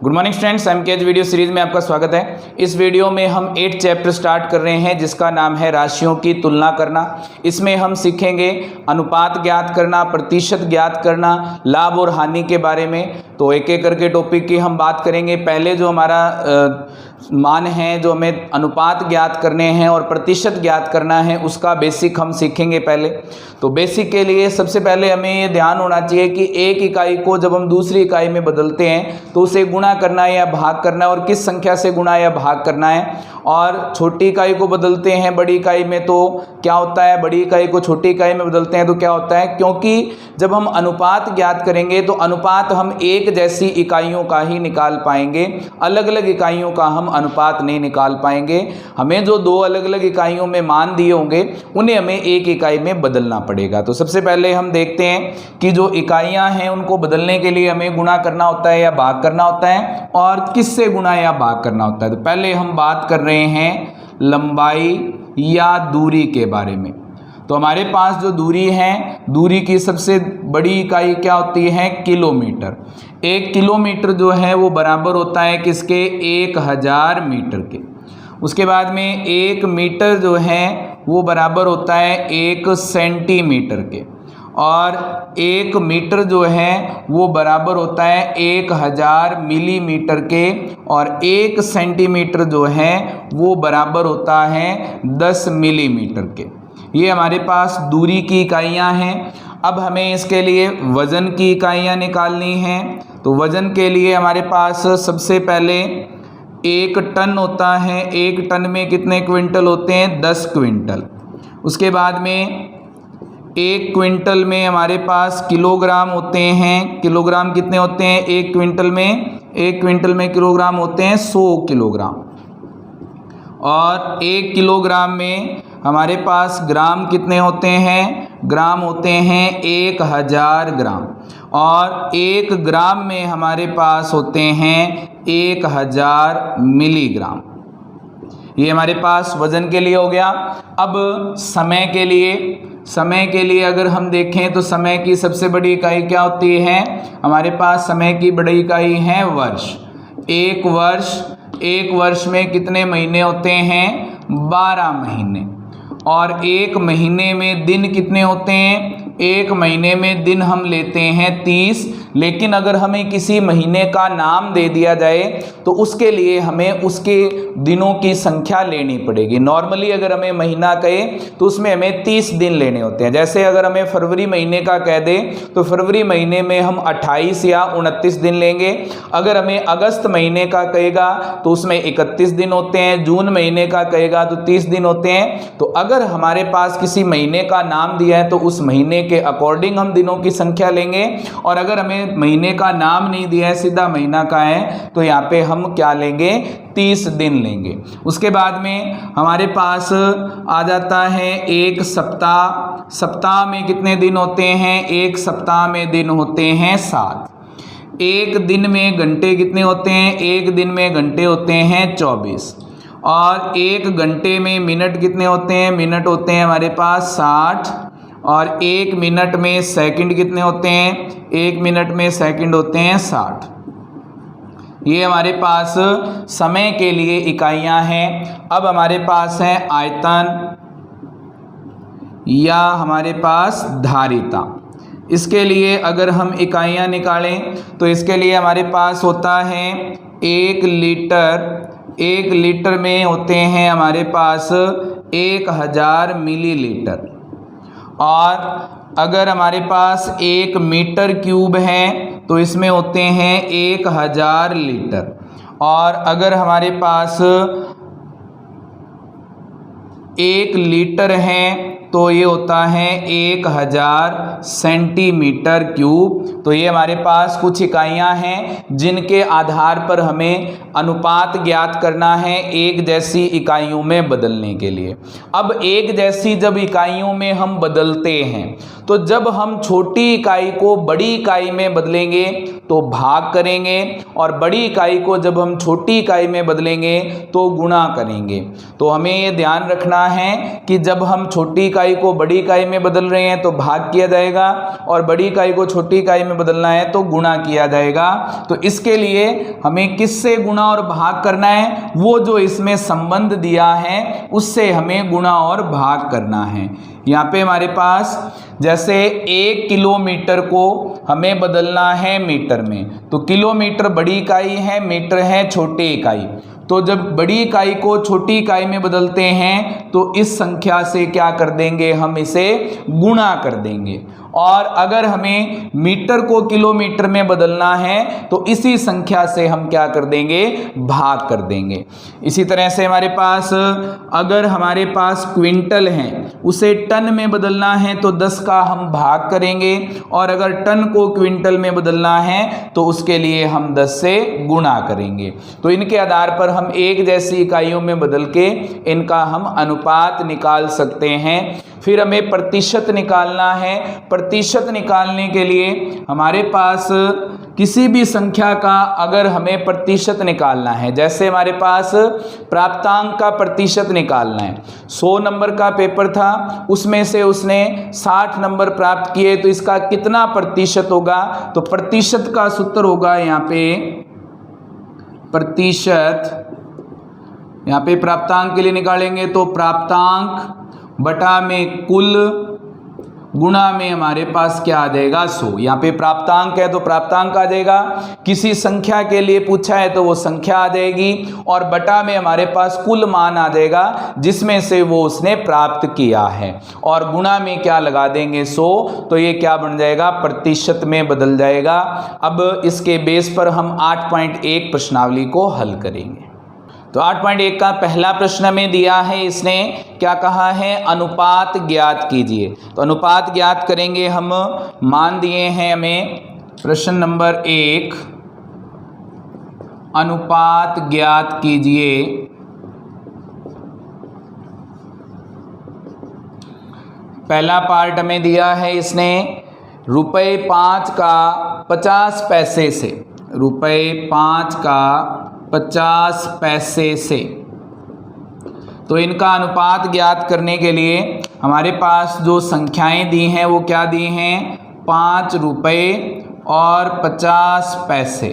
Good morning students, MKH video series में आपका स्वागत है। इस वीडियो में हम 8 चैप्टर स्टार्ट कर रहे हैं जिसका नाम है राशियों की तुलना करना। इसमें हम सीखेंगे अनुपात ज्ञात करना, प्रतिशत ज्ञात करना, लाभ और हानि के बारे में। तो एक एक करके टॉपिक की हम बात करेंगे। पहले जो हमारा मान है, जो हमें अनुपात ज्ञात करने हैं और प्रतिशत ज्ञात करना है, उसका बेसिक हम सीखेंगे पहले। तो बेसिक के लिए सबसे पहले हमें ये ध्यान होना चाहिए कि एक इकाई को जब हम दूसरी इकाई में बदलते हैं तो उसे गुणा करना है या भाग करना है, और किस संख्या से गुणा या भाग करना है। और छोटी इकाई को बदलते हैं बड़ी इकाई में तो क्या होता है, बड़ी इकाई को छोटी इकाई में बदलते हैं तो क्या होता है, क्योंकि जब हम अनुपात ज्ञात करेंगे तो अनुपात हम एक जैसी इकाइयों का ही निकाल पाएंगे, अलग अलग इकाइयों का हम अनुपात नहीं निकाल पाएंगे। हमें जो दो अलग अलग इकाइयों में मान दिए होंगे उन्हें हमें एक इकाई में बदलना पड़ेगा। तो सबसे पहले हम देखते हैं कि जो इकाइयां हैं उनको बदलने के लिए हमें गुणा करना होता है या भाग करना होता है, और किससे गुणा या भाग करना होता है। तो पहले हम बात कर रहे हैं लंबाई या दूरी के बारे में। तो हमारे पास जो दूरी है, दूरी की सबसे बड़ी इकाई क्या होती है, किलोमीटर। 1 किलोमीटर जो है वो बराबर होता है किसके, 1000 मीटर के। उसके बाद में 1 मीटर जो है वो बराबर होता है 1 सेंटीमीटर के, और 1 मीटर जो है वो बराबर होता है 1000 मिलीमीटर के, और 1 सेंटीमीटर जो है वो बराबर होता है 10 मिलीमीटर के। ये हमारे पास दूरी की इकाइयां हैं। अब हमें इसके लिए वज़न की इकाइयां निकालनी हैं। तो वज़न के लिए हमारे पास सबसे पहले 1 टन होता है। 1 टन में कितने क्विंटल होते हैं, 10 क्विंटल। उसके बाद में 1 क्विंटल में हमारे पास किलोग्राम होते हैं। किलोग्राम कितने होते हैं 1 क्विंटल में, 1 क्विंटल में किलोग्राम होते हैं 100 किलोग्राम। और 1 किलोग्राम में हमारे पास ग्राम कितने होते हैं, ग्राम होते हैं 1000 ग्राम। और 1 ग्राम में हमारे पास होते हैं 1000 मिलीग्राम। ये हमारे पास वज़न के लिए हो गया। अब समय के लिए, समय के लिए अगर हम देखें तो समय की सबसे बड़ी इकाई क्या होती है, हमारे पास समय की बड़ी इकाई है वर्ष। 1 वर्ष, 1 वर्ष में कितने महीने होते हैं, 12 महीने। और 1 महीने में दिन कितने होते हैं, 1 महीने में दिन हम लेते हैं 30। लेकिन अगर हमें किसी महीने का नाम दे दिया जाए तो उसके लिए हमें उसके दिनों की संख्या लेनी पड़ेगी। नॉर्मली अगर हमें महीना कहे तो उसमें हमें 30 दिन लेने होते हैं। जैसे अगर हमें फरवरी महीने का कह दे तो फरवरी महीने में हम 28 या 29 दिन लेंगे। अगर हमें अगस्त महीने का कहेगा तो उसमें 31 दिन होते हैं। जून महीने का कहेगा तो 30 दिन होते हैं। तो अगर हमारे पास किसी महीने का नाम दिया है तो उस महीने के अकॉर्डिंग हम दिनों की संख्या लेंगे। और अगर हमें महीने का नाम नहीं दिया है, सीधा महीना का है, तो यहाँ पे हम क्या लेंगे, 30 दिन लेंगे। उसके बाद में हमारे पास आ जाता है 1 सप्ताह। सप्ताह में कितने दिन होते हैं, 1 सप्ताह में दिन होते हैं 7। 1 दिन में घंटे कितने होते हैं, 1 दिन में घंटे होते हैं 24। और 1 घंटे में मिनट कितने होते हैं, मिनट होते हैं हमारे पास 60। और 1 मिनट में सेकंड कितने होते हैं, 1 मिनट में सेकंड होते हैं 60। ये हमारे पास समय के लिए इकाइयां हैं। अब हमारे पास है आयतन या हमारे पास धारिता। इसके लिए अगर हम इकाइयां निकालें तो इसके लिए हमारे पास होता है 1 लीटर। 1 लीटर में होते हैं हमारे पास 1000 मिलीलीटर। और अगर हमारे पास 1 मीटर क्यूब है तो इसमें होते हैं 1000 लीटर। और अगर हमारे पास 1 लीटर है तो ये होता है 1000 सेंटीमीटर क्यूब। तो ये हमारे पास कुछ इकाइयां हैं जिनके आधार पर हमें अनुपात ज्ञात करना है एक जैसी इकाइयों में बदलने के लिए। अब एक जैसी जब इकाइयों में हम बदलते हैं तो जब हम छोटी इकाई को बड़ी इकाई में बदलेंगे तो भाग करेंगे, और बड़ी इकाई को जब हम छोटी इकाई में बदलेंगे तो गुणा करेंगे। तो हमें ये ध्यान रखना है कि जब हम छोटी इकाई को बड़ी इकाई में बदल रहे हैं तो भाग किया जाएगा, और बड़ी इकाई को छोटी इकाई में बदलना है तो गुणा किया जाएगा। तो इसके लिए हमें किससे गुणा और भाग करना है, वो जो इसमें संबंध दिया है उससे हमें गुणा और भाग करना है। यहाँ पे हमारे पास जैसे 1 किलोमीटर को हमें बदलना है मीटर में, तो किलोमीटर बड़ी इकाई है, मीटर है छोटी इकाई। तो जब बड़ी इकाई को छोटी इकाई में बदलते हैं तो इस संख्या से क्या कर देंगे, हम इसे गुणा कर देंगे। और अगर हमें मीटर को किलोमीटर में बदलना है तो इसी संख्या से हम क्या कर देंगे, भाग कर देंगे। इसी तरह से हमारे पास अगर हमारे पास क्विंटल है उसे टन में बदलना है तो 10 का हम भाग करेंगे, और अगर टन को क्विंटल में बदलना है तो उसके लिए हम 10 से गुणा करेंगे। तो इनके आधार पर हम एक जैसी इकाइयों में बदल के इनका हम अनुपात निकाल सकते हैं। फिर हमें प्रतिशत निकालना है। प्रतिशत निकालने के लिए हमारे पास किसी भी संख्या का अगर हमें प्रतिशत निकालना है, जैसे हमारे पास प्राप्तांक का प्रतिशत निकालना है, 100 नंबर का पेपर था, उसमें से उसने 60 नंबर प्राप्त किए, तो इसका कितना प्रतिशत होगा, तो प्रतिशत का सूत्र होगा यहाँ पे प्रतिशत। यहाँ पे प्राप्तांक के लिए निकालेंगे तो प्राप्तांक बटा में कुल गुणा में हमारे पास क्या आ जाएगा, 100। यहाँ पे प्राप्तांक है तो प्राप्तांक आ जाएगा, किसी संख्या के लिए पूछा है तो वो संख्या आ जाएगी, और बटा में हमारे पास कुल मान आ जाएगा जिसमें से वो उसने प्राप्त किया है, और गुणा में क्या लगा देंगे, 100। तो ये क्या बन जाएगा, प्रतिशत में बदल जाएगा। अब इसके बेस पर हम 8.1 प्रश्नावली को हल करेंगे। तो 8.1 का पहला प्रश्न में दिया है, इसने क्या कहा है, अनुपात ज्ञात कीजिए। तो अनुपात ज्ञात करेंगे हम, मान दिए हैं हमें प्रश्न नंबर 1, अनुपात ज्ञात कीजिए। पहला पार्ट हमें दिया है इसने ₹5 का 50 पैसे से, ₹5 का 50 पैसे से। तो इनका अनुपात ज्ञात करने के लिए हमारे पास जो संख्याएं दी हैं वो क्या दी हैं, 5 रुपये और 50 पैसे।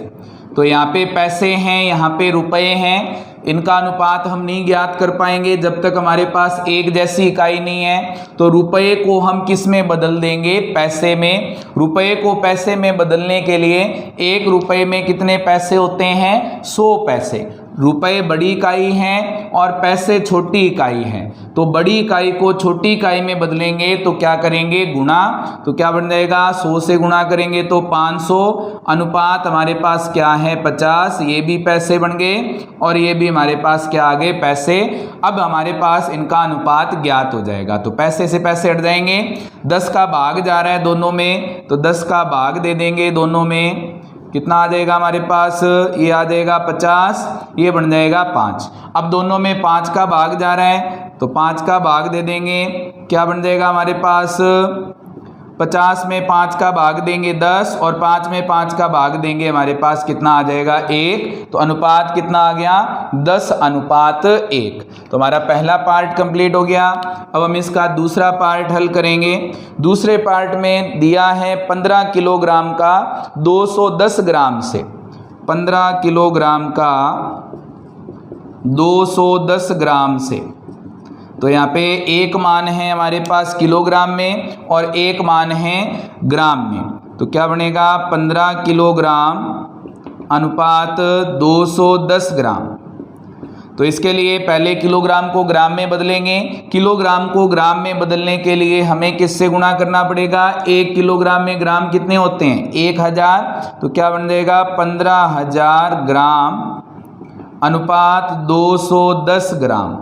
तो यहाँ पे पैसे हैं, यहाँ पे रुपए हैं। इनका अनुपात हम नहीं ज्ञात कर पाएंगे जब तक हमारे पास एक जैसी इकाई नहीं है। तो रुपए को हम किस में बदल देंगे, पैसे में। रुपए को पैसे में बदलने के लिए 1 रुपये में कितने पैसे होते हैं, 100 पैसे। रुपए बड़ी इकाई हैं और पैसे छोटी इकाई हैं, तो बड़ी इकाई को छोटी इकाई में बदलेंगे तो क्या करेंगे, गुणा। तो क्या बन जाएगा, 100 से गुणा करेंगे तो 500, अनुपात हमारे पास क्या है 50, ये भी पैसे बन गए और ये भी हमारे पास क्या आ गए, पैसे। अब हमारे पास इनका अनुपात ज्ञात हो जाएगा। तो पैसे से पैसे हट जाएंगे, 10 का भाग जा रहा है दोनों में, तो 10 का भाग दे देंगे दोनों में। कितना आ जाएगा हमारे पास, ये आ जाएगा 50, ये बन जाएगा 5। अब दोनों में 5 का भाग जा रहा है तो 5 का भाग दे देंगे, क्या बन जाएगा हमारे पास, 50 में 5 का भाग देंगे 10 और 5 में 5 का भाग देंगे, हमारे पास कितना आ जाएगा 1। तो अनुपात कितना आ गया, 10:1। तो हमारा पहला पार्ट कंप्लीट हो गया। अब हम इसका दूसरा पार्ट हल करेंगे। दूसरे पार्ट में दिया है 15 किलोग्राम का 210 ग्राम से, 15 किलोग्राम का 210 ग्राम से। तो यहाँ पे एक मान है हमारे पास किलोग्राम में और एक मान है ग्राम में। तो क्या बनेगा, 15 किलोग्राम अनुपात 210 ग्राम। तो इसके लिए पहले किलोग्राम को ग्राम में बदलेंगे। किलोग्राम को ग्राम में बदलने के लिए हमें किससे गुणा करना पड़ेगा, 1 किलोग्राम में ग्राम कितने होते हैं, 1000। तो क्या बन जाएगा, 15,000 ग्राम अनुपात 210 ग्राम।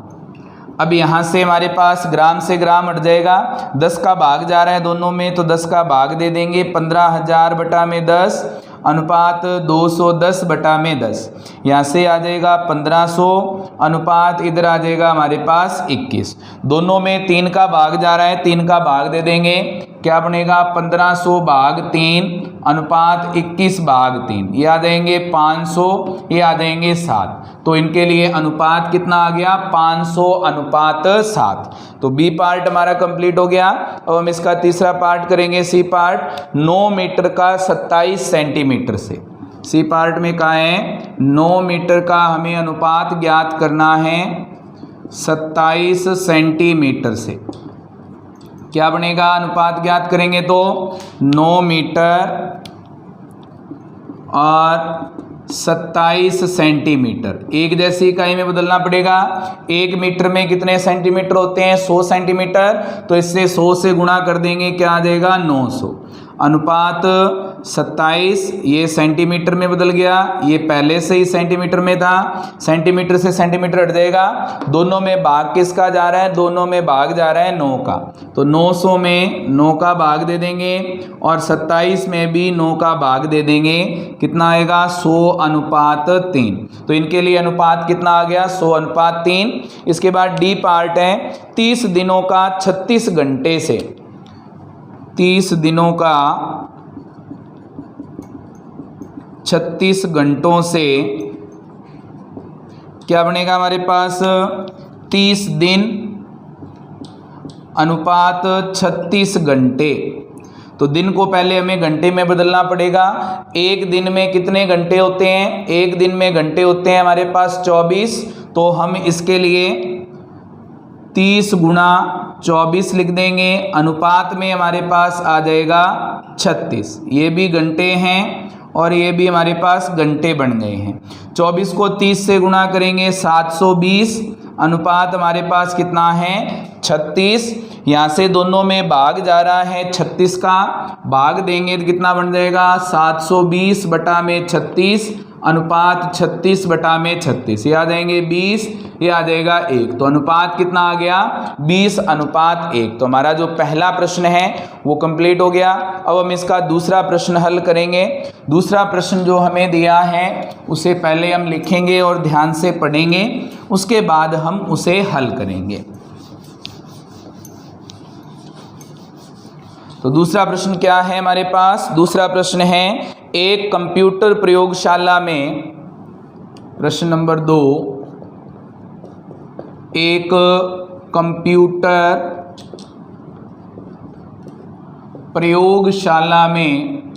अब यहाँ से हमारे पास ग्राम से ग्राम हट जाएगा, 10 का भाग जा रहा है दोनों में, तो 10 का भाग दे देंगे, 15,000 बटा में 10 अनुपात 210 बटा में 10। यहाँ से आ जाएगा 1500 अनुपात, इधर आ जाएगा हमारे पास 21। दोनों में 3 का भाग जा रहा है, 3 का भाग दे देंगे, क्या बनेगा 1500 भाग 3 अनुपात 21 भाग 3, ये आ जाएंगे 500, ये आ जाएंगे 7। तो इनके लिए अनुपात कितना आ गया 500 अनुपात 7। तो बी पार्ट हमारा कंप्लीट हो गया। अब हम इसका तीसरा पार्ट करेंगे, सी पार्ट। 9 मीटर का 27 सेंटीमीटर से, सी पार्ट में कहा है 9 मीटर का हमें अनुपात ज्ञात करना है 27 सेंटीमीटर से। क्या बनेगा, अनुपात ज्ञात करेंगे तो 9 मीटर और 27 सेंटीमीटर, एक जैसी इकाई में बदलना पड़ेगा। 1 मीटर में कितने सेंटीमीटर होते हैं 100 सेंटीमीटर, तो इससे 100 से गुणा कर देंगे, क्या आ जाएगा 900। अनुपात 27 ये सेंटीमीटर में बदल गया, ये पहले से ही सेंटीमीटर में था, सेंटीमीटर से सेंटीमीटर हट जाएगा। दोनों में भाग किसका जा रहा है, दोनों में भाग जा रहा है 9 का, तो 900 में 9 का भाग दे देंगे और 27 में भी 9 का भाग दे देंगे। कितना आएगा 100 अनुपात 3। तो इनके लिए अनुपात कितना आ गया 100 अनुपात 3। इसके बाद डी पार्ट है 30 दिनों का 36 घंटे से, 30 दिनों का 36 घंटों से क्या बनेगा हमारे पास 30 दिन अनुपात 36 घंटे। तो दिन को पहले हमें घंटे में बदलना पड़ेगा। एक दिन में कितने घंटे होते हैं, एक दिन में घंटे होते हैं हमारे पास 24, तो हम इसके लिए 30 गुणा 24 लिख देंगे। अनुपात में हमारे पास आ जाएगा 36, ये भी घंटे हैं और ये भी हमारे पास घंटे बन गए हैं। 24 को 30 से गुणा करेंगे 720, अनुपात हमारे पास कितना है 36। यहाँ से दोनों में भाग जा रहा है 36 का, भाग देंगे तो कितना बन जाएगा 720 बटा में 36 अनुपात 36 बटा में 36, ये आ जाएंगे 20, ये आ जाएगा 1। तो अनुपात कितना आ गया 20 अनुपात 1। तो हमारा जो पहला प्रश्न है वो कंप्लीट हो गया। अब हम इसका दूसरा प्रश्न हल करेंगे। दूसरा प्रश्न जो हमें दिया है उसे पहले हम लिखेंगे और ध्यान से पढ़ेंगे, उसके बाद हम उसे हल करेंगे। तो दूसरा प्रश्न क्या है हमारे पास, दूसरा प्रश्न है एक कंप्यूटर प्रयोगशाला में, प्रश्न नंबर 2, एक कंप्यूटर प्रयोगशाला में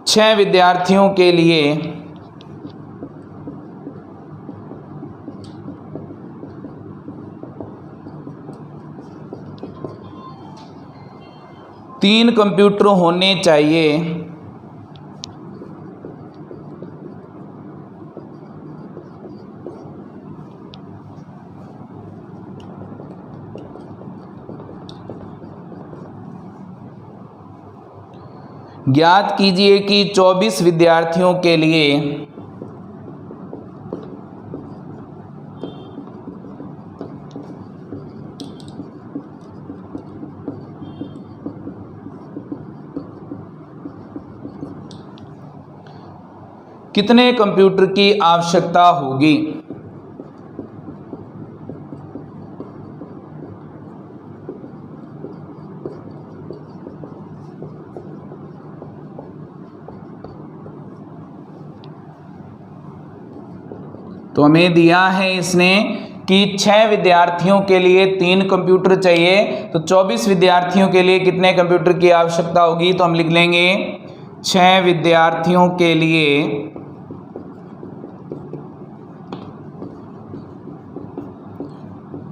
छह विद्यार्थियों के लिए तीन कंप्यूटर होने चाहिए। ज्ञात कीजिए कि 24 विद्यार्थियों के लिए कितने कंप्यूटर की आवश्यकता होगी। तो हमें दिया है इसने कि 6 विद्यार्थियों के लिए 3 कंप्यूटर चाहिए, तो 24 विद्यार्थियों के लिए कितने कंप्यूटर की आवश्यकता होगी। तो हम लिख लेंगे 6 विद्यार्थियों के लिए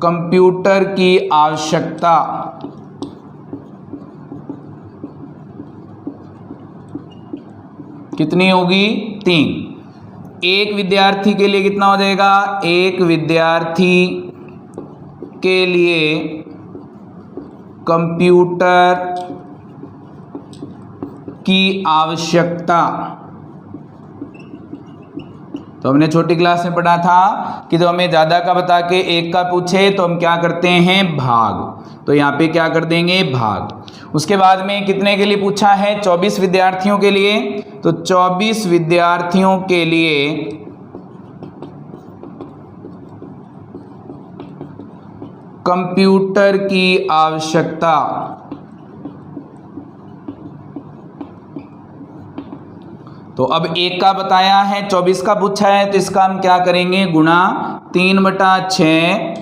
कंप्यूटर की आवश्यकता कितनी होगी 3। एक विद्यार्थी के लिए कितना हो जाएगा, एक विद्यार्थी के लिए कंप्यूटर की आवश्यकता। तो हमने छोटी क्लास में पढ़ा था कि जो हमें ज़्यादा का बता के एक का पूछे तो हम क्या करते हैं भाग, तो यहाँ पे क्या कर देंगे भाग। उसके बाद में कितने के लिए पूछा है 24 विद्यार्थियों के लिए, तो 24 विद्यार्थियों के लिए कंप्यूटर की आवश्यकता। तो अब 1 का बताया है, 24 का पूछा है, तो इसका हम क्या करेंगे, गुणा 3/6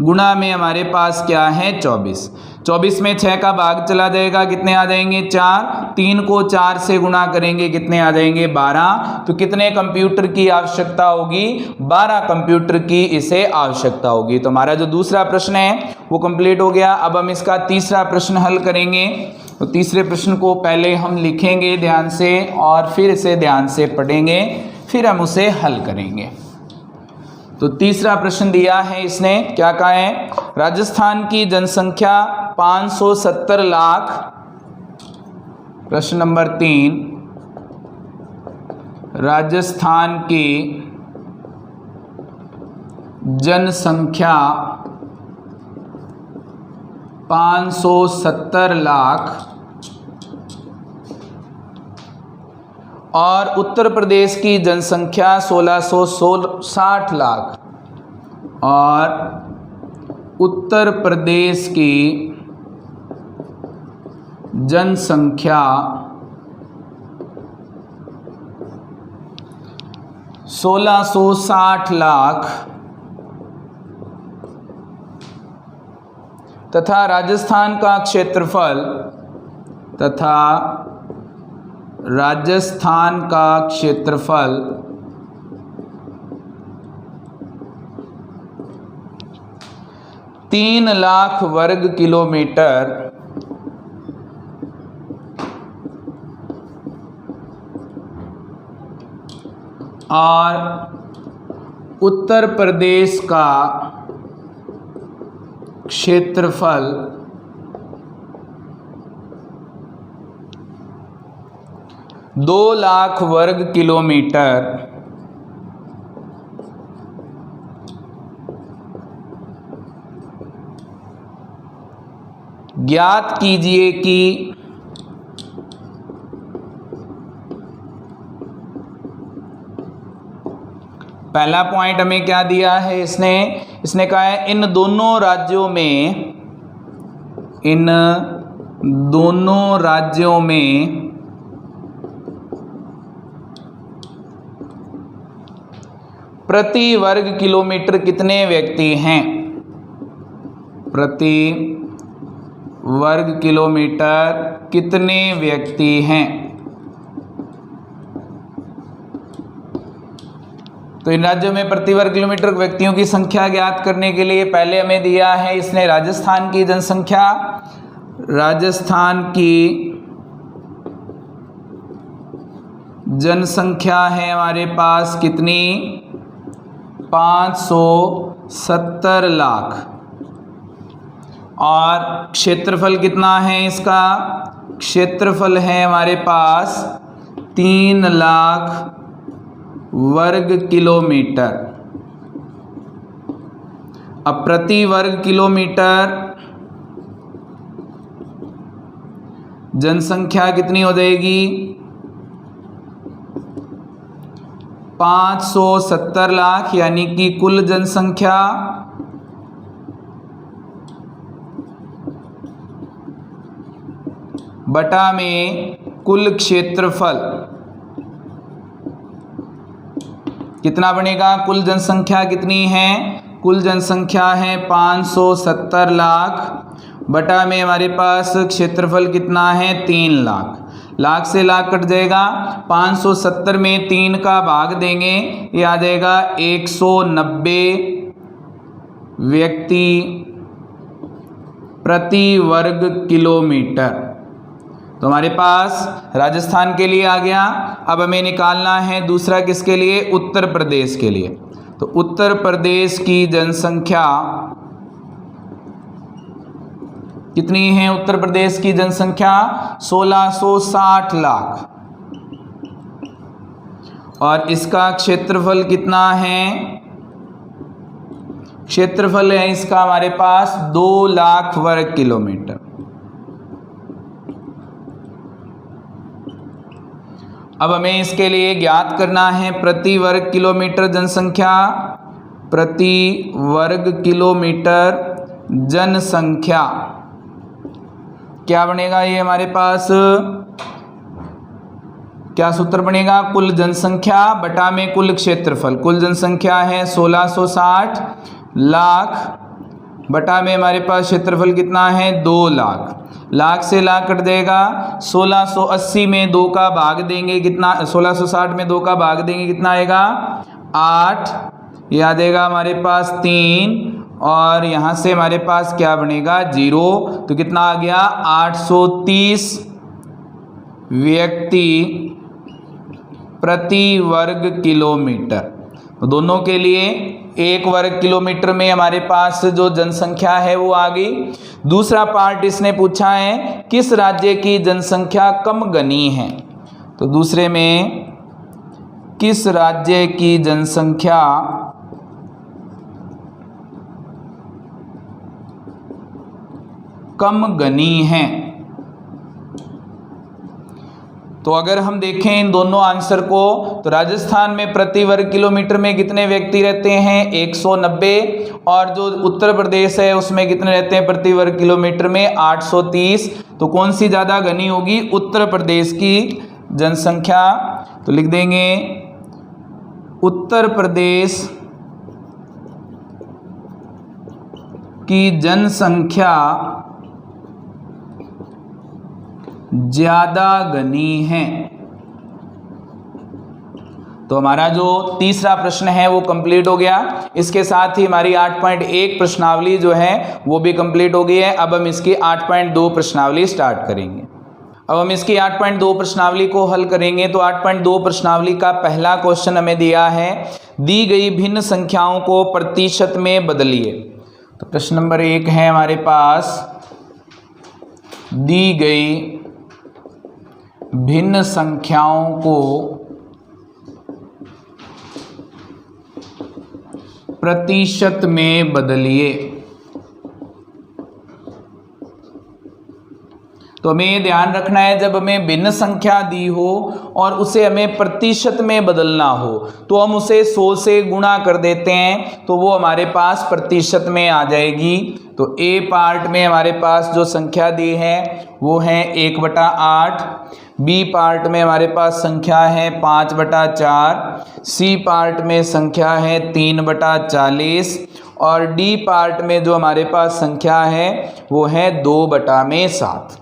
गुणा में हमारे पास क्या है 24। 24 में 6 का भाग चला जाएगा, कितने आ जाएंगे 4। 3 को 4 से गुणा करेंगे, कितने आ जाएंगे 12। तो कितने कंप्यूटर की आवश्यकता होगी, 12 कंप्यूटर की इसे आवश्यकता होगी। तो हमारा जो दूसरा प्रश्न है वो कंप्लीट हो गया। अब हम इसका तीसरा प्रश्न हल करेंगे। तो तीसरे प्रश्न को पहले हम लिखेंगे ध्यान से और फिर इसे ध्यान से पढ़ेंगे, फिर हम उसे हल करेंगे। तो तीसरा प्रश्न दिया है इसने, क्या कहा है, राजस्थान की जनसंख्या 570 लाख। प्रश्न नंबर 3, राजस्थान की जनसंख्या 570 लाख और उत्तर प्रदेश की जनसंख्या 1660 लाख और उत्तर प्रदेश की जनसंख्या 1660 लाख तथा राजस्थान का क्षेत्रफल 3 लाख वर्ग किलोमीटर और उत्तर प्रदेश का क्षेत्रफल 2 लाख वर्ग किलोमीटर ज्ञात कीजिए कि पहला पॉइंट हमें क्या दिया है, इसने कहा है इन दोनों राज्यों में प्रति वर्ग किलोमीटर कितने व्यक्ति हैं, प्रति वर्ग किलोमीटर कितने व्यक्ति हैं। तो इन राज्यों में प्रति वर्ग किलोमीटर व्यक्तियों की संख्या ज्ञात करने के लिए पहले हमें दिया है इसने राजस्थान की जनसंख्या। राजस्थान की जनसंख्या है हमारे पास कितनी, 570 लाख और क्षेत्रफल कितना है इसका, क्षेत्रफल है हमारे पास 3 लाख वर्ग किलोमीटर। अब प्रति वर्ग किलोमीटर जनसंख्या कितनी हो जाएगी, 570 लाख यानी कि कुल जनसंख्या बटा में कुल क्षेत्रफल कितना बनेगा, कुल जनसंख्या कितनी है, कुल जनसंख्या है 570 लाख बटा में हमारे पास क्षेत्रफल कितना है 3 लाख। लाख से लाख कट जाएगा, 570 में 3 का भाग देंगे, ये आ जाएगा 190 व्यक्ति प्रति वर्ग किलोमीटर। तो हमारे पास राजस्थान के लिए आ गया। अब हमें निकालना है दूसरा किसके लिए, उत्तर प्रदेश के लिए। तो उत्तर प्रदेश की जनसंख्या कितनी है, उत्तर प्रदेश की जनसंख्या 1660 लाख और इसका क्षेत्रफल कितना है, क्षेत्रफल है इसका हमारे पास 2 लाख वर्ग किलोमीटर। अब हमें इसके लिए ज्ञात करना है प्रति वर्ग किलोमीटर जनसंख्या, प्रति वर्ग किलोमीटर जनसंख्या, क्या बनेगा ये हमारे पास, क्या सूत्र बनेगा, कुल जनसंख्या बटा में कुल क्षेत्रफल। कुल जनसंख्या है 1660 लाख बटा में हमारे पास क्षेत्रफल कितना है 2 लाख। लाख से लाख कट देगा, 1680 में 2 का भाग देंगे कितना, 1660 में 2 का भाग देंगे कितना आएगा 8, ये आ जाएगा हमारे पास 3 और यहाँ से हमारे पास क्या बनेगा 0। तो कितना आ गया 830 व्यक्ति प्रति वर्ग किलोमीटर। तो दोनों के लिए 1 वर्ग किलोमीटर में हमारे पास जो जनसंख्या है वो आ गई। दूसरा पार्ट इसने पूछा है किस राज्य की जनसंख्या कम घनी है। तो दूसरे में किस राज्य की जनसंख्या कम घनी है। तो अगर हम देखें इन दोनों आंसर को तो राजस्थान में प्रति वर्ग किलोमीटर में कितने व्यक्ति रहते हैं 190 और जो उत्तर प्रदेश है उसमें कितने रहते हैं प्रति वर्ग किलोमीटर में 830। तो कौन सी ज़्यादा घनी होगी, उत्तर प्रदेश की जनसंख्या। तो लिख देंगे उत्तर प्रदेश की जनसंख्या ज्यादा घनी है। तो हमारा जो तीसरा प्रश्न है वो कंप्लीट हो गया। इसके साथ ही हमारी 8.1 प्रश्नावली जो है वो भी कंप्लीट हो गई है। अब हम इसकी 8.2 प्रश्नावली स्टार्ट करेंगे। अब हम इसकी 8.2 प्रश्नावली को हल करेंगे। तो 8.2 प्रश्नावली का पहला क्वेश्चन हमें दिया है, दी गई भिन्न संख्याओं को प्रतिशत में बदलिए। तो प्रश्न नंबर 1 है हमारे पास, दी गई भिन्न संख्याओं को प्रतिशत में बदलिए। तो हमें ये ध्यान रखना है जब हमें भिन्न संख्या दी हो और उसे हमें प्रतिशत में बदलना हो तो हम उसे 100 से गुणा कर देते हैं तो वो हमारे पास प्रतिशत में आ जाएगी। तो ए पार्ट में हमारे पास जो संख्या दी है वो है 1/8, बी पार्ट में हमारे पास संख्या है 5/4, सी पार्ट में संख्या है 3/40 और डी पार्ट में जो हमारे पास संख्या है वो है 2/7।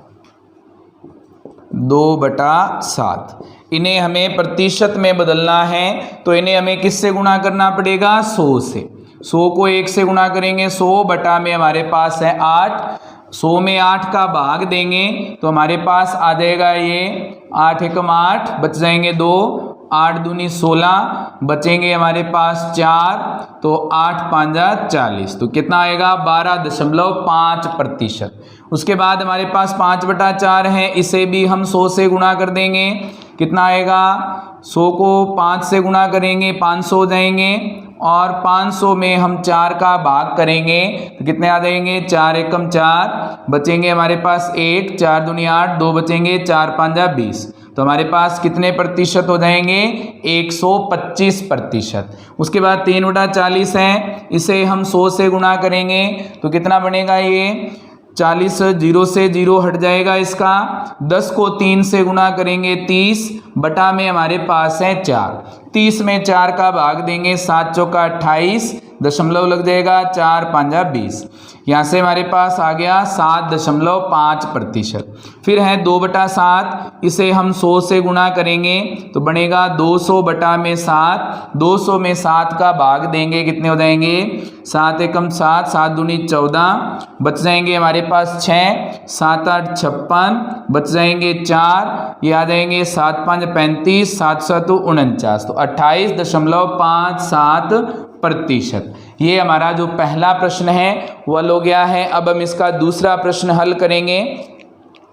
2/7 इन्हें हमें प्रतिशत में बदलना है तो इन्हें हमें किससे गुणा करना पड़ेगा 100 से। 100 को 1 से गुणा करेंगे, 100 बटा में हमारे पास है 8, 100 में 8 का भाग देंगे तो हमारे पास आ जाएगा ये 8 एकम 8, बच जाएंगे 2, 8 दूनी 16, बचेंगे हमारे पास 4, तो 8 5 40। तो कितना आएगा 12.5%। उसके बाद हमारे पास 5/4 है, इसे भी हम 100 से गुणा कर देंगे। कितना आएगा, 100 को 5 से गुणा करेंगे 500 हो जाएंगे और 500 में हम 4 का भाग करेंगे तो कितने आ जाएंगे 4 एकम 4, बचेंगे हमारे पास 1, 4 दूनी 8, 2 बचेंगे, 4 5 20। तो हमारे पास कितने प्रतिशत हो जाएंगे 125%। उसके बाद 3/40 है, इसे हम 100 से गुणा करेंगे तो कितना बनेगा ये 40, 0 से 0 हट जाएगा इसका। 10 को 3 से गुणा करेंगे 30, बटा में हमारे पास है 4, 30 में 4 का भाग देंगे 7 चौका 28, दशमलव लग जाएगा 4 5 20। यहाँ से हमारे पास आ गया 7.5%। फिर है 2/7, इसे हम 100 से गुणा करेंगे तो बनेगा 200 बटा में 7, 200 में 7 का भाग देंगे कितने हो जाएंगे 7 एकम 7, 7 दूनी 14, बच जाएंगे हमारे पास 6, 7 8 56, बच जाएंगे 4, ये आ जाएंगे 7 5 35, 7 7 49, तो 28.57%। ये हमारा जो पहला प्रश्न है वो हल हो गया है। अब हम इसका दूसरा प्रश्न हल करेंगे।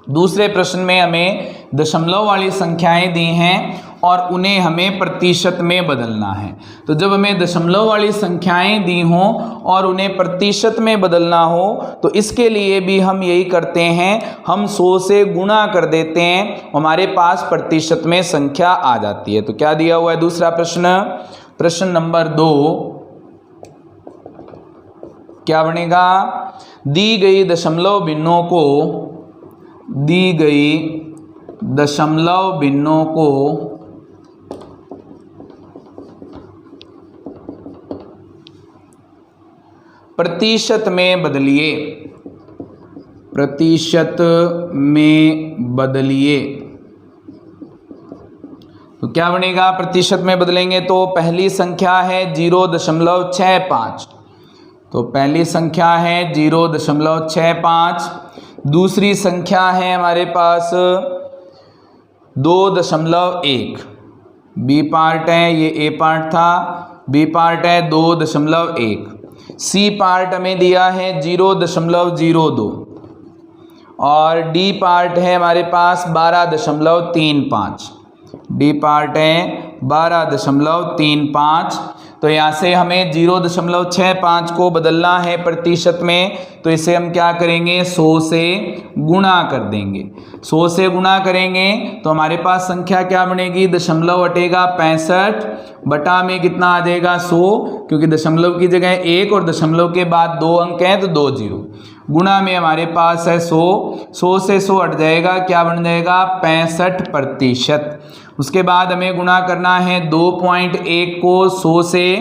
दूसरे प्रश्न में हमें दशमलव वाली संख्याएं दी हैं और उन्हें हमें प्रतिशत में बदलना है। तो जब हमें दशमलव वाली संख्याएं दी हों और उन्हें प्रतिशत में बदलना हो तो इसके लिए भी हम यही करते हैं, हम 100 से गुणा कर देते हैं, हमारे पास प्रतिशत में संख्या आ जाती है। तो क्या दिया हुआ है दूसरा प्रश्न, प्रश्न नंबर 2, क्या बनेगा, दी गई दशमलव भिन्नों को, दी गई दशमलव भिन्नों को प्रतिशत में बदलिए, प्रतिशत में बदलिए। तो क्या बनेगा, प्रतिशत में बदलेंगे तो पहली संख्या है 0.65, तो पहली संख्या है 0.65, दूसरी संख्या है हमारे पास 2.1, बी पार्ट है, ये ए पार्ट था, बी पार्ट है 2.1, सी पार्ट हमें दिया है 0.02 और डी पार्ट है हमारे पास 12.35, डी पार्ट है 12.35। तो यहाँ से हमें 0.65 को बदलना है प्रतिशत में, तो इसे हम क्या करेंगे, 100 से गुणा कर देंगे। 100 से गुणा करेंगे तो हमारे पास संख्या क्या बनेगी, दशमलव हटेगा 65 बटा में कितना आ जाएगा 100, क्योंकि दशमलव की जगह 1 और दशमलव के बाद 2 अंक हैं तो 2 जीरो, गुणा में हमारे पास है 100, 100 से 100 हट जाएगा, क्या बन जाएगा 65%। उसके बाद हमें गुणा करना है 2.1 को 100 से,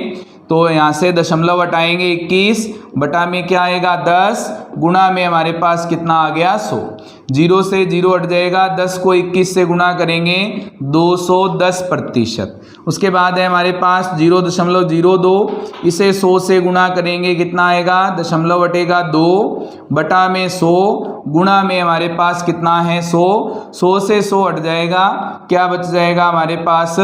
तो यहाँ से दशमलव हटाएंगे 21 बटा में क्या आएगा 10, गुणा में हमारे पास कितना आ गया 100, 0 से 0 हट जाएगा, 10 को 21 से गुणा करेंगे 210%। उसके बाद है हमारे पास 0.02, इसे 100 से गुणा करेंगे कितना आएगा, दशमलव हटेगा 2 बटा में 100, गुणा में हमारे पास कितना है 100, 100 से 100 हट जाएगा, क्या बच जाएगा हमारे पास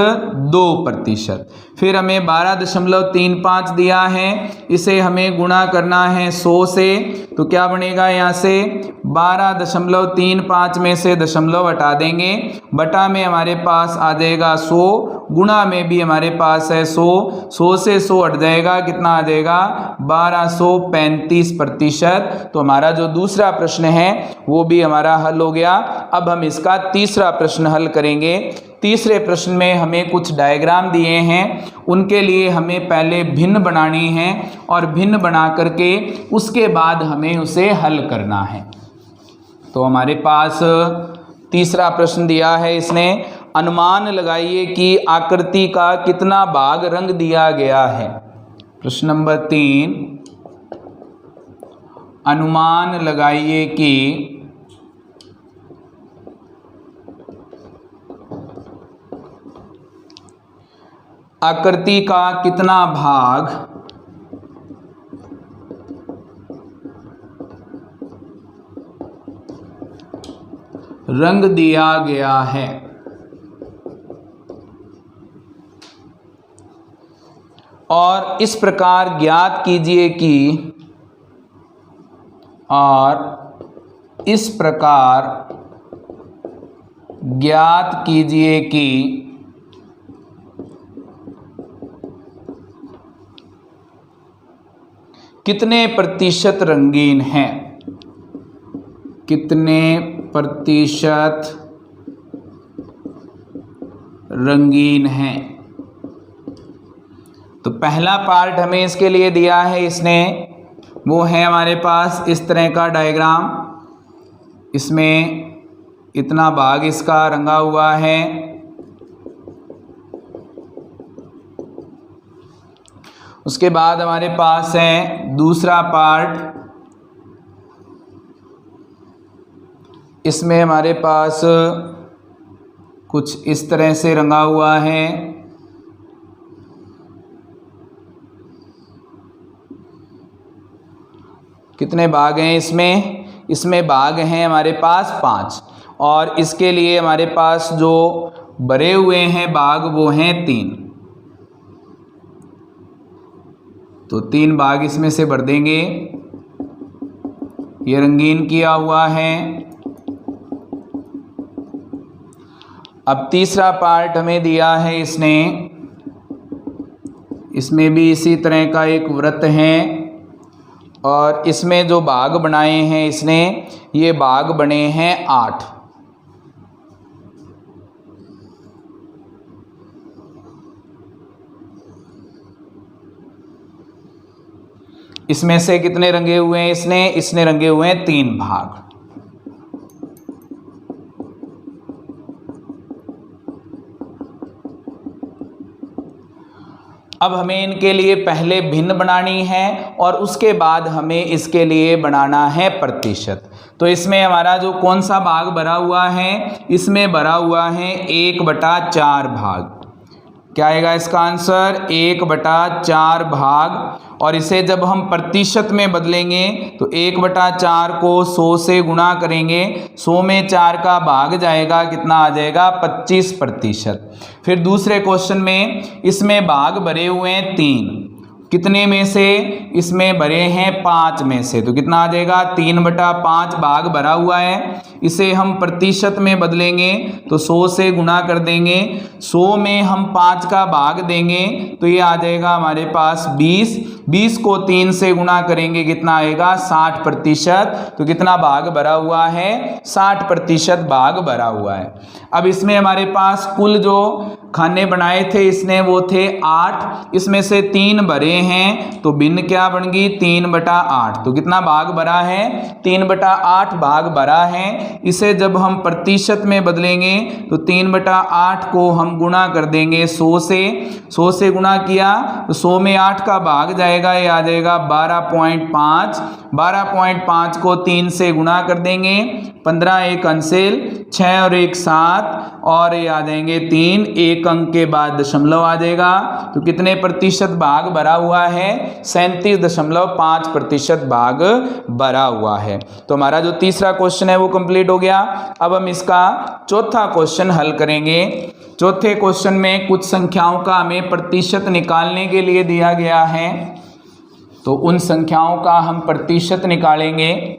2%। फिर हमें 12.35 दिया है, इसे हमें गुणा करना है 100 से, तो क्या बनेगा, यहाँ से 12.35 में से दशमलव हटा देंगे, बटा में हमारे पास आ जाएगा 100, गुणा में भी हमारे पास है 100, 100 से 100 हट जाएगा, कितना आ जाएगा 1235%। तो हमारा जो दूसरा प्रश्न है वो भी हमारा हल हो गया। अब हम इसका तीसरा प्रश्न हल करेंगे। तीसरे प्रश्न में हमें कुछ डायग्राम दिए हैं, उनके लिए हमें पहले भिन्न बनानी है और भिन्न बना करके उसके बाद हमें उसे हल करना है। तो हमारे पास तीसरा प्रश्न दिया है, इसने अनुमान लगाइए कि आकृति का कितना भाग रंग दिया गया है। प्रश्न नंबर 3, अनुमान लगाइए कि आकृति का कितना भाग रंग दिया गया है। और इस प्रकार ज्ञात कीजिए कि, और इस प्रकार ज्ञात कीजिए कि कितने प्रतिशत रंगीन हैं, कितने प्रतिशत रंगीन हैं। तो पहला पार्ट हमें इसके लिए दिया है इसने, वो है हमारे पास इस तरह का डायग्राम, इसमें इतना भाग इसका रंगा हुआ है। उसके बाद हमारे पास है दूसरा पार्ट, इसमें हमारे पास कुछ इस तरह से रंगा हुआ है। कितने भाग हैं इसमें, इसमें भाग हैं हमारे पास 5, और इसके लिए हमारे पास जो भरे हुए हैं भाग वो हैं 3, तो 3 भाग इसमें से भर देंगे। ये रंगीन किया हुआ है। अब तीसरा पार्ट हमें दिया है इसने, इसमें भी इसी तरह का एक वृत्त है, और इसमें जो भाग बनाए हैं इसने, ये भाग बने हैं 8। इसमें से कितने रंगे हुए हैं इसने रंगे हुए हैं 3 भाग। अब हमें इनके लिए पहले भिन्न बनानी है और उसके बाद हमें इसके लिए बनाना है प्रतिशत। तो इसमें हमारा जो कौन सा भाग भरा हुआ है, इसमें भरा हुआ है 1/4 भाग। क्या आएगा इसका आंसर 1/4 भाग। और इसे जब हम प्रतिशत में बदलेंगे तो 1/4 को 100 से गुणा करेंगे, 100 में 4 का भाग जाएगा, कितना आ जाएगा 25%। फिर दूसरे क्वेश्चन में इसमें भाग भरे हुए हैं 3, कितने में से, इसमें भरे हैं 5 में से, तो कितना आ जाएगा 3/5 भाग भरा हुआ है। इसे हम प्रतिशत में बदलेंगे तो 100 से गुणा कर देंगे, 100 में हम 5 का भाग देंगे तो ये आ जाएगा हमारे पास 20 को 3 से गुणा करेंगे, कितना आएगा 60%। तो कितना भाग भरा हुआ है 60% भाग भरा हुआ है। अब इसमें हमारे पास कुल जो खाने बनाए थे इसने वो थे 8, इसमें से 3 भरे हैं तो भिन्न क्या बन गई 3/8। तो कितना भाग भरा है 3/8 भाग भरा है। इसे जब हम प्रतिशत में बदलेंगे तो 3/8 को हम गुणा कर देंगे 100 से, 100 से गुणा किया तो 100 में 8 का भाग जाएगा, ये आ जाएगा 12.5। 12.5 को 3 से गुणा कर देंगे, 15 1 अंसेल, 6 और 1 7 और ये आ जाएंगे 3, 1 अंक के बाद दशमलव आ जाएगा। तो कितने प्रतिशत भाग भरा हुआ है 37.5% भाग भरा हुआ है। तो हमारा जो तीसरा क्वेश्चन है वो कंप्लीट हो गया। अब हम इसका चौथा क्वेश्चन हल करेंगे। चौथे क्वेश्चन में कुछ संख्याओं का हमें प्रतिशत निकालने के लिए दिया गया है, तो उन संख्याओं का हम प्रतिशत निकालेंगे।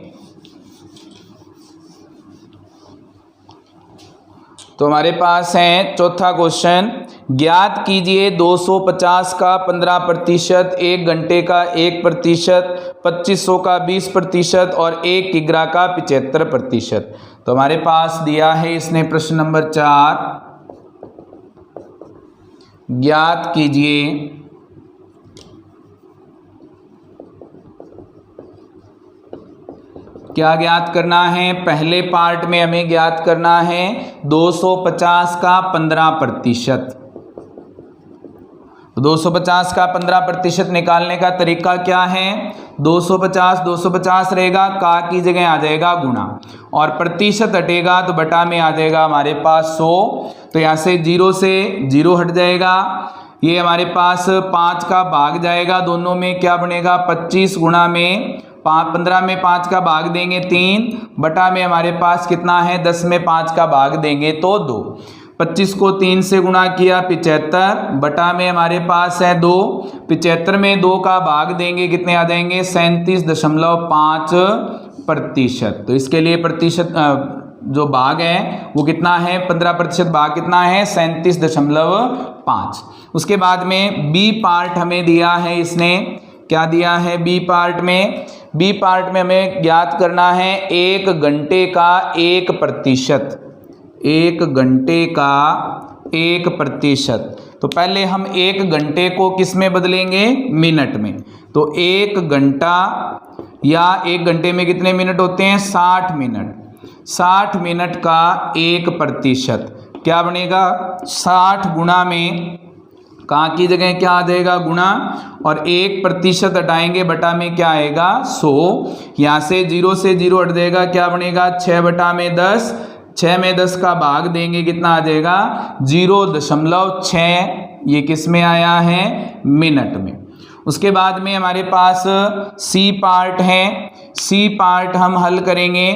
तो हमारे पास है चौथा क्वेश्चन, ज्ञात कीजिए 250 का 15%, 1 घंटे का 1%, 2500 का 20% और 1 किग्रा का 75%। तो हमारे पास दिया है इसने प्रश्न नंबर 4, ज्ञात कीजिए क्या ज्ञात करना है, पहले पार्ट में हमें ज्ञात करना है 250 का 15%। 250 का 15% निकालने का तरीका क्या है, 250 रहेगा, का की जगह आ जाएगा गुणा और प्रतिशत हटेगा तो बटा में आ जाएगा हमारे पास 100। तो यहाँ से 0 से 0 हट जाएगा, ये हमारे पास 5 का भाग जाएगा, दोनों में क्या बनेगा 25 गुणा में 15 में 5 का भाग देंगे 3, बटा में हमारे पास कितना है 10 में 5 का भाग देंगे तो 2। 25 को 3 से गुणा किया 75, बटा में हमारे पास है 2, 75 में 2 का भाग देंगे कितने आ जाएंगे 37.5%। तो इसके लिए प्रतिशत जो भाग है वो कितना है 15% भाग कितना है 37.5। उसके बाद में बी पार्ट हमें दिया है, इसने क्या दिया है बी पार्ट में, बी पार्ट में हमें ज्ञात करना है 1 घंटे का 1%, 1 घंटे का 1%। तो पहले हम 1 घंटे को किस में बदलेंगे मिनट में, तो 1 घंटा या 1 घंटे में कितने मिनट होते हैं 60 मिनट, 60 मिनट का 1% क्या बनेगा 60 गुणा में का की जगह क्या आ जाएगा गुणा और 1% हटाएंगे बटा में क्या आएगा 100। यहाँ से 0 से 0 हट जाएगा, क्या बनेगा 6 बटा में 10, 6 में 10 का भाग देंगे कितना आ जाएगा 0.6, ये किस में आया है मिनट में। उसके बाद में हमारे पास सी पार्ट है, सी पार्ट हम हल करेंगे।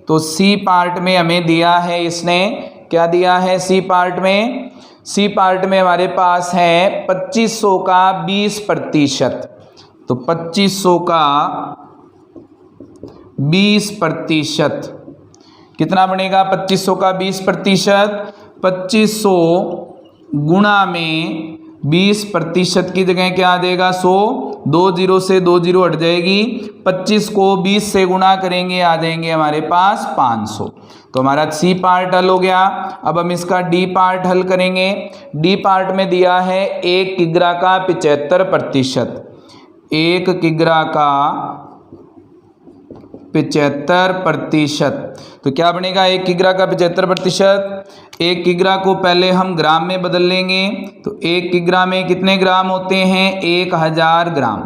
तो सी पार्ट में हमें दिया है, इसने क्या दिया है सी पार्ट में, सी पार्ट में हमारे पास है 2500 का 20%। तो 2500 का 20% कितना बनेगा 2500 का 20%, 2500 गुणा में 20% की जगह क्या आ जाएगा 100, 2 0 से 2 0 हट जाएगी, 25 को 20 से गुणा करेंगे आ जाएंगे हमारे पास 500। तो हमारा सी पार्ट हल हो गया। अब हम इसका डी पार्ट हल करेंगे। डी पार्ट में दिया है 1 किग्रा का 75%, 1 किग्रा का 75%। तो क्या बनेगा 1 किग्रा का 75%? 1 किग्रा को पहले हम ग्राम में बदल लेंगे। तो 1 किग्रा में कितने ग्राम होते हैं? 1000 ग्राम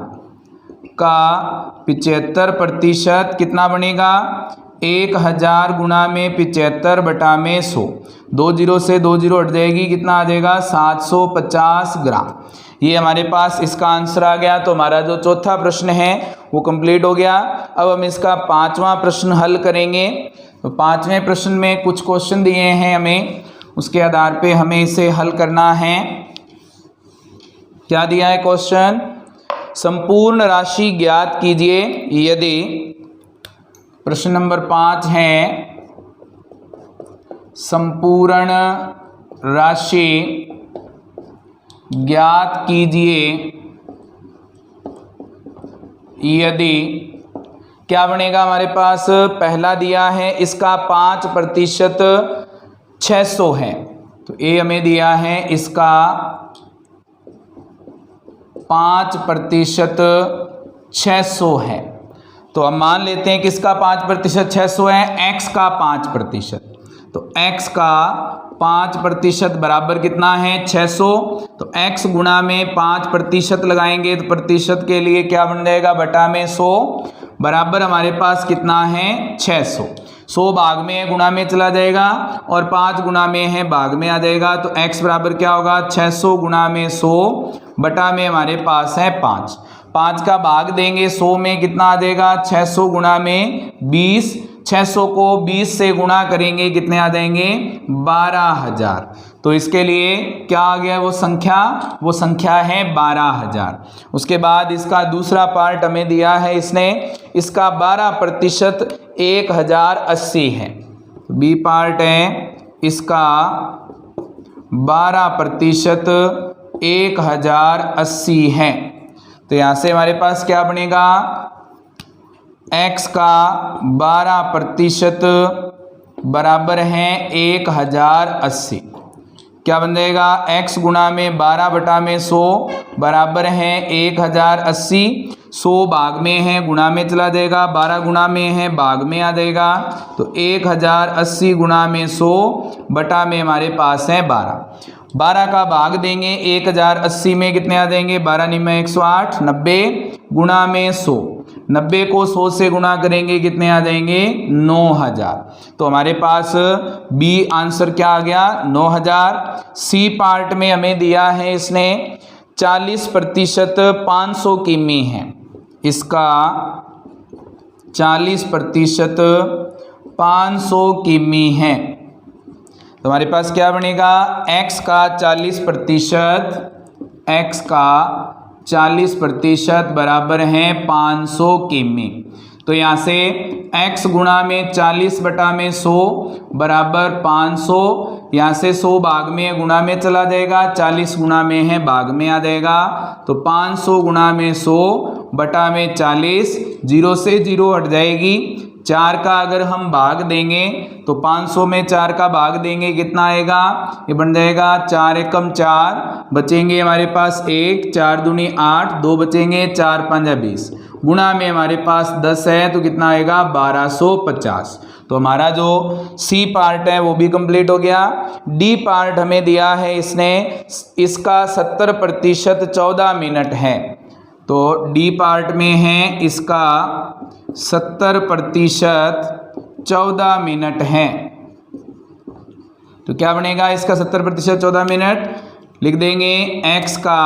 का 75% कितना बनेगा? 1000 गुणा में 75 बटा में 100। 2 जीरो से 2 जीरो हट जाएगी, कितना आ जाएगा? 750 ग्राम। ये हमारे पास इसका आंसर आ गया। तो हमारा जो चौथा प्रश्न है वो कंप्लीट हो गया। अब हम इसका 5वां प्रश्न हल करेंगे। तो 5वें प्रश्न में कुछ क्वेश्चन दिए हैं हमें, उसके आधार पे हमें इसे हल करना है। क्या दिया है क्वेश्चन? संपूर्ण राशि ज्ञात कीजिए यदि, प्रश्न नंबर 5 है, संपूर्ण राशि ज्ञात कीजिए यदि, क्या बनेगा हमारे पास? पहला दिया है इसका 5% 600 है। तो ये हमें दिया है इसका 5% 600 है। तो हम मान लेते हैं कि इसका 5% 600 है, x का 5%। तो x का 5% बराबर कितना है? 600। तो x गुणा में 5% लगाएंगे तो प्रतिशत के लिए क्या बन जाएगा? बटा में 100 बराबर हमारे पास कितना है? 600। 100 भाग में है, गुणा में चला जाएगा, और 5 गुणा में है, भाग में आ जाएगा। तो x बराबर क्या होगा? 600 गुणा में 100 बटा में हमारे पास है 5। 5 का भाग देंगे 100 में, कितना आ जाएगा? 600 गुणा में 20। 600 को 20 से गुणा करेंगे, कितने आ जाएंगे? 12000। तो इसके लिए क्या आ गया वो संख्या है 12000। उसके बाद इसका दूसरा पार्ट हमें दिया है इसने, इसका 12% 1080 है। बी पार्ट है इसका 12% 1080 है। तो यहाँ से हमारे पास क्या बनेगा? x का 12% बराबर है 1080। क्या बन जाएगा? x गुणा में 12 बटा में 100 बराबर है 1080। 100 भाग में है, गुणा में चला जाएगा, 12 गुणा में है, भाग में आ जाएगा। तो 1080 गुणा में 100 बटा में हमारे पास है 12। 12 का भाग देंगे 1080 में, कितने आ जाएंगे? 12 निमे 108, 90 गुणा में 100। 90 को 100 से गुणा करेंगे, कितने आ जाएंगे? 9000। तो हमारे पास बी आंसर क्या आ गया? 9000। सी पार्ट में हमें दिया है इसने 40% 500 किमी है। इसका 40% 500 किमी है। तो हमारे पास क्या बनेगा? x का 40% बराबर है 500 किमी। तो यहाँ से x गुणा में 40 बटा में 100 बराबर 500। यहाँ से 100 भाग में गुणा में चला जाएगा, 40 गुणा में है, भाग में आ जाएगा। तो 500 गुणा में 100 बटा में 40, 0 से 0 हट जाएगी। 4 का अगर हम भाग देंगे तो 500 में 4 का भाग देंगे, कितना आएगा? ये बन जाएगा 4 एकम 4, बचेंगे हमारे पास 1, 4 दूनी 8, 2 बचेंगे, 4 पंजा 20, गुणा में हमारे पास 10 है, तो कितना आएगा? 1250। तो हमारा जो सी पार्ट है वो भी कंप्लीट हो गया। डी पार्ट हमें दिया है इसने, इसका 70% 14 मिनट है। तो डी पार्ट में है इसका 70% 14 मिनट है। तो क्या बनेगा इसका 70% 14 मिनट? लिख देंगे x का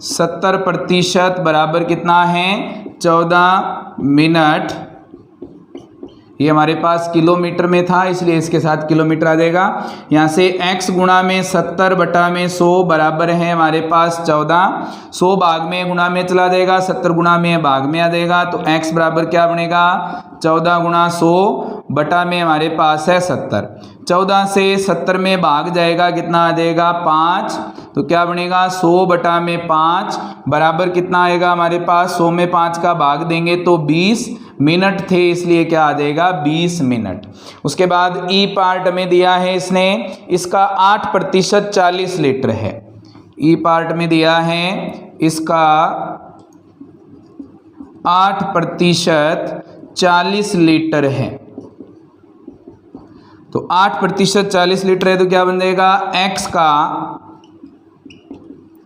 70% बराबर कितना है? 14 मिनट। ये हमारे पास किलोमीटर में था, इसलिए इसके साथ किलोमीटर आ जाएगा। यहाँ से x गुणा में 70 बटा में 100 बराबर है हमारे पास 14। 100 भाग में गुणा में चला जाएगा, 70 गुणा में भाग में आ जाएगा। तो x बराबर क्या बनेगा? 14 गुणा 100 बटा में हमारे पास है 70। 14 से 70 में भाग जाएगा, कितना आ जाएगा? 5। तो क्या बनेगा? 100 बटा में 5 बराबर कितना आएगा हमारे पास? 100 में 5 का भाग देंगे तो 20 मिनट थे, इसलिए क्या आ जाएगा? 20 मिनट। उसके बाद ई पार्ट में दिया है इसने, इसका 8% 40 लीटर है। ई पार्ट में दिया है इसका 8% 40 लीटर है। तो 8% 40 लीटर है तो क्या बन जाएगा, x का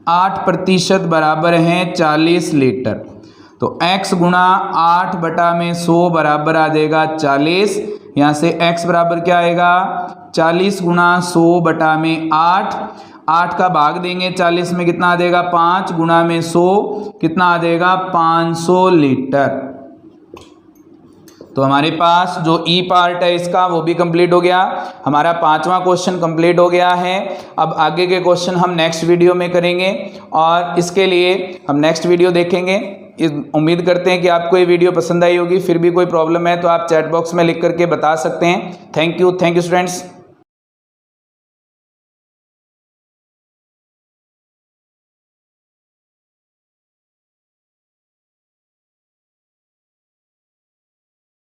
8% बराबर है 40 लीटर। तो x गुणा 8/100 बराबर आ जाएगा 40। यहाँ से x बराबर क्या आएगा, 40 गुणा 100/8। 8 का भाग देंगे 40 में, कितना आ जाएगा, 5 गुणा में 100 कितना आ जाएगा, 500 लीटर। तो हमारे पास जो ई पार्ट है इसका वो भी कंप्लीट हो गया। हमारा 5वां क्वेश्चन कंप्लीट हो गया है। अब आगे के क्वेश्चन हम नेक्स्ट वीडियो में करेंगे और इसके लिए हम नेक्स्ट वीडियो देखेंगे। उम्मीद करते हैं कि आपको ये वीडियो पसंद आई होगी। फिर भी कोई प्रॉब्लम है तो आप चैट बॉक्स में लिख करके बता सकते हैं। Thank you students.